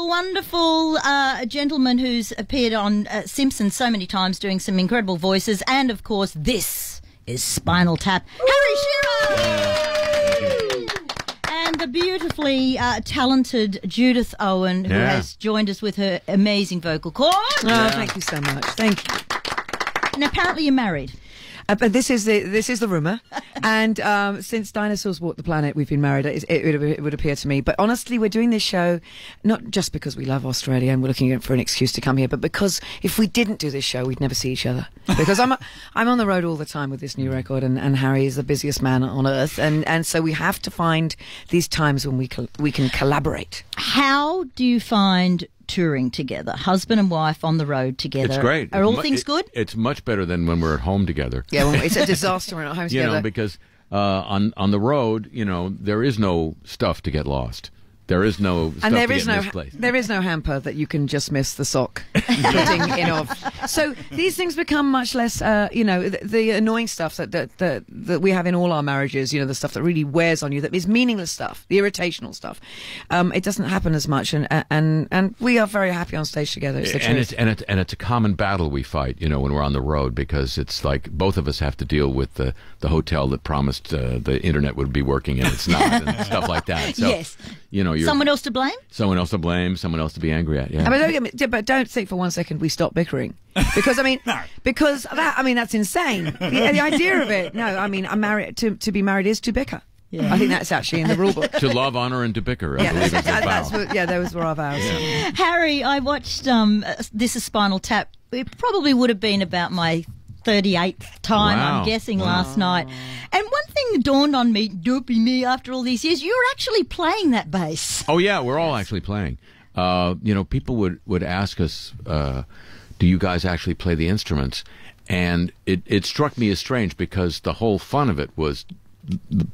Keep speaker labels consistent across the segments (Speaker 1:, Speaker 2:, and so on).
Speaker 1: wonderful gentleman who's appeared on Simpsons so many times doing some incredible voices. And, of course, this is Spinal Tap, Harry Shearer! And the beautifully talented Judith Owen, who has joined us with her amazing vocal cords.
Speaker 2: Oh, thank you so much. Thank you.
Speaker 1: And apparently you're married.
Speaker 2: But this is the rumour, and since dinosaurs walked the planet, we've been married. It would appear to me. But honestly, we're doing this show not just because we love Australia and we're looking for an excuse to come here, but because if we didn't do this show, we'd never see each other. Because I'm on the road all the time with this new record, and Harry is the busiest man on earth, and so we have to find these times when we can collaborate.
Speaker 1: How do you find touring together, husband and wife on the road together?
Speaker 3: It's great.
Speaker 1: Are all things good?
Speaker 3: It's much better than when we're at home together.
Speaker 2: Yeah, well, it's a disaster when we're at home together.
Speaker 3: You know, because on the road, you know, there is no stuff to get lost. There is no stuff to get misplaced.
Speaker 2: There is no hamper that you can just miss the sock getting in of. So these things become much less, you know, the annoying stuff that we have in all our marriages, you know, the stuff that really wears on you, that is meaningless stuff, the irritational stuff. It doesn't happen as much, and we are very happy on stage together. It's the truth.
Speaker 3: It's a common battle we fight, you know, when we're on the road, because it's like both of us have to deal with the hotel that promised the internet would be working and it's not, and stuff like that. So,
Speaker 1: yes.
Speaker 3: You know,
Speaker 1: someone else to blame?
Speaker 3: Someone else to blame, someone else to be angry at, yeah.
Speaker 2: But don't think for 1 second we stop bickering. Because, I mean, that's insane. The idea of it. No, I mean, I'm married, to be married is to bicker. Yeah. I think that's actually in the rule book.
Speaker 3: To love, honor, and to bicker, I believe is the vow.
Speaker 2: Those were our vows.
Speaker 3: Yeah.
Speaker 1: Harry, I watched This is Spinal Tap. It probably would have been about my 38th time, I'm guessing, last night. And one thing dawned on me, dopey me, after all these years, you're actually playing that bass.
Speaker 3: Oh, yeah, we're all actually playing. You know, people would ask us, do you guys actually play the instruments? And it struck me as strange, because the whole fun of it was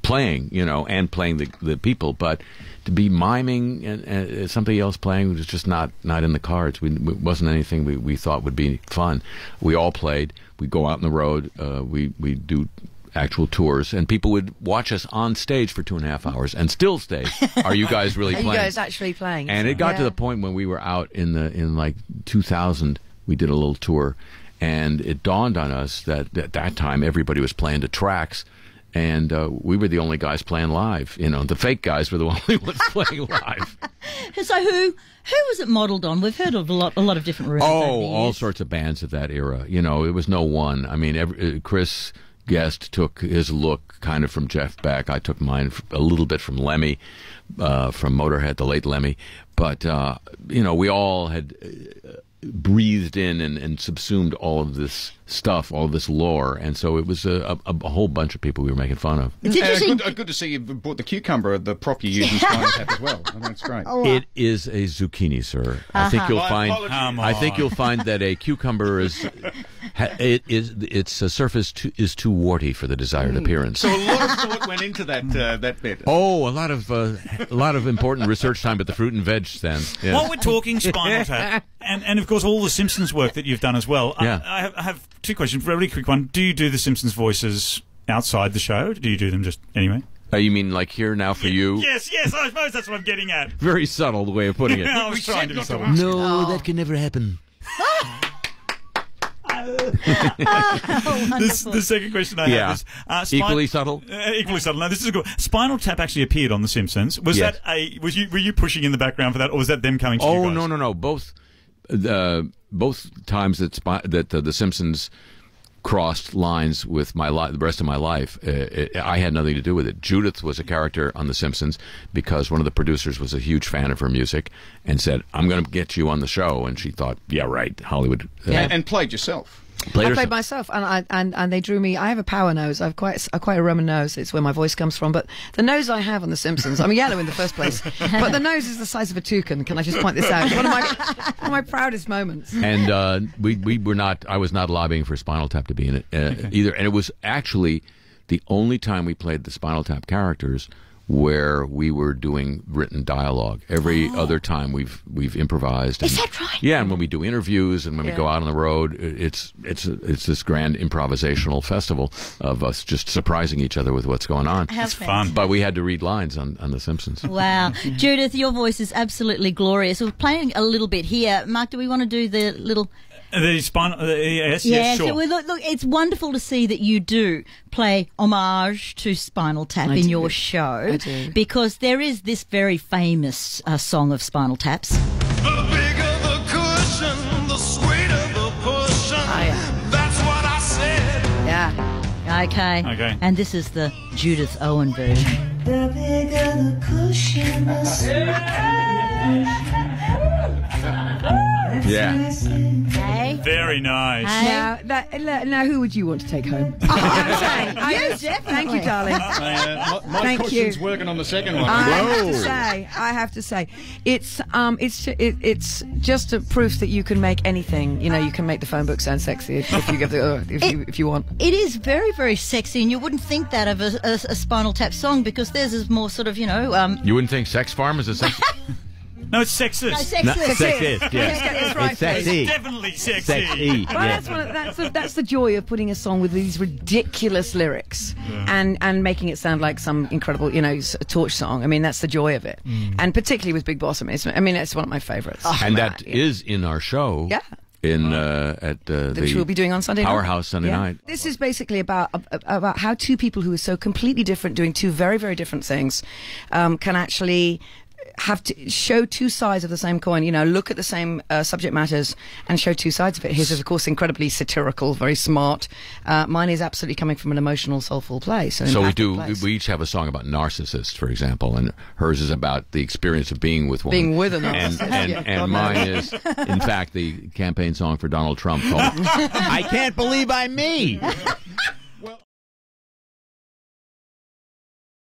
Speaker 3: playing, you know, and playing the people, but to be miming and somebody else playing was just not in the cards. It wasn't anything we thought would be fun. We all played. We go out on the road. We do actual tours, and people would watch us on stage for 2.5 hours and still say, "Are you guys really playing?
Speaker 2: Are you guys actually playing?"
Speaker 3: And it got to the point when we were out in like 2000, we did a little tour, and it dawned on us that at that time everybody was playing to tracks. And we were the only guys playing live. You know, the fake guys were the only ones playing live.
Speaker 1: So who was it modelled on? We've heard of a lot of different rumors.
Speaker 3: Oh, all sorts of bands of that era. You know, it was no one. I mean, Chris Guest took his look kind of from Jeff Beck. I took mine a little bit from Lemmy, from Motorhead, the late Lemmy. But, you know, we all had breathed in and subsumed all of this stuff, all of this lore, and so it was a whole bunch of people we were making fun of.
Speaker 4: Good to see you brought the cucumber, the prop you use in Spinal Tap as well. I mean, that's great.
Speaker 3: It is a zucchini, sir. I think you'll find. I think you'll find that a cucumber its surface is too warty for the desired appearance.
Speaker 4: So a lot of thought went into that bit.
Speaker 3: Oh, a lot of important research time at the fruit and veg stand. Yes.
Speaker 5: While we're talking Spinal Tap, and of course all the Simpsons work that you've done as well.
Speaker 3: Yeah.
Speaker 5: I have two questions. Really quick one. Do you do the Simpsons voices outside the show? Do you do them just anyway?
Speaker 3: You mean like here now for you?
Speaker 5: Yes, I suppose that's what I'm getting at.
Speaker 3: Very subtle the way of putting it.
Speaker 5: I was trying to be subtle.
Speaker 3: No, that can never happen.
Speaker 5: The second question I have is
Speaker 3: equally subtle.
Speaker 5: Equally subtle. No, this is a good. Spinal Tap actually appeared on The Simpsons. Was that were you pushing in the background for that, or was that them coming to you guys?
Speaker 3: Oh no. Both times that The Simpsons crossed lines with the rest of my life, I had nothing to do with it. Judith was a character on The Simpsons because one of the producers was a huge fan of her music and said, "I'm going to get you on the show," and she thought, "Yeah, right, Hollywood."
Speaker 4: And played yourself.
Speaker 2: I played myself, and they drew me. I have a power nose. I have quite a Roman nose. It's where my voice comes from. But the nose I have on The Simpsons, I'm yellow in the first place, but the nose is the size of a toucan. Can I just point this out? It's one of my proudest moments.
Speaker 3: And we were not. I was not lobbying for Spinal Tap to be in it either. And it was actually the only time we played the Spinal Tap characters where we were doing written dialogue. Every other time we've improvised.
Speaker 1: Is that right?
Speaker 3: Yeah, and when we do interviews and when we go out on the road, it's this grand improvisational festival of us just surprising each other with what's going on.
Speaker 1: How
Speaker 5: It's fun.
Speaker 3: But we had to read lines on The Simpsons.
Speaker 1: Wow. Judith, your voice is absolutely glorious. We're playing a little bit here. Mark, do we want to do the little...
Speaker 5: The Spinal, yes,
Speaker 1: So
Speaker 5: sure.
Speaker 1: look, it's wonderful to see that you do play homage to Spinal Tap in your show.
Speaker 2: I do.
Speaker 1: Because there is this very famous song of Spinal Tap's.
Speaker 6: The bigger the cushion, the sweeter the pushing.
Speaker 2: Oh, yeah.
Speaker 6: That's what I said.
Speaker 2: Yeah.
Speaker 1: Okay. And this is the Judith Owen version.
Speaker 7: The bigger the cushion, the
Speaker 3: Yeah.
Speaker 1: Hey?
Speaker 5: Very nice.
Speaker 1: Hey?
Speaker 2: Now, who would you want to take home? I'm saying.
Speaker 1: Yes, definitely.
Speaker 2: Thank you, darling.
Speaker 4: My
Speaker 2: Thank
Speaker 4: cushion's
Speaker 2: you.
Speaker 4: working on the second one.
Speaker 2: I have to say, it's just a proof that you can make anything. You know, you can make the phone book sound sexy if you give the if you want.
Speaker 1: It is very, very sexy, and you wouldn't think that of a Spinal Tap song because theirs is more sort of,
Speaker 3: You wouldn't think Sex Farm is a sex...
Speaker 5: No, it's sexist.
Speaker 3: Sexist, yes.
Speaker 2: right.
Speaker 3: It's sexy.
Speaker 5: It's definitely sexy.
Speaker 3: Sexy.
Speaker 2: Well,
Speaker 3: Yeah.
Speaker 2: that's the joy of putting a song with these ridiculous lyrics and making it sound like some incredible, a torch song. I mean, that's the joy of it, and particularly with Big Boss. It's one of my favourites.
Speaker 3: And that is in our show.
Speaker 2: Yeah.
Speaker 3: In at
Speaker 2: which we'll be doing on Sunday night.
Speaker 3: Powerhouse Sunday night.
Speaker 2: This is basically about how two people who are so completely different, doing two very, very different things, can actually have to show two sides of the same coin. Look at the same subject matters and show two sides of it. His is, of course, incredibly satirical, very smart. Mine is absolutely coming from an emotional, soulful place.
Speaker 3: So we each have a song about narcissists, for example, and hers is about the experience of being with one.
Speaker 2: Being with a narcissist.
Speaker 3: And mine is, in fact, the campaign song for Donald Trump called "I Can't Believe I'm Me."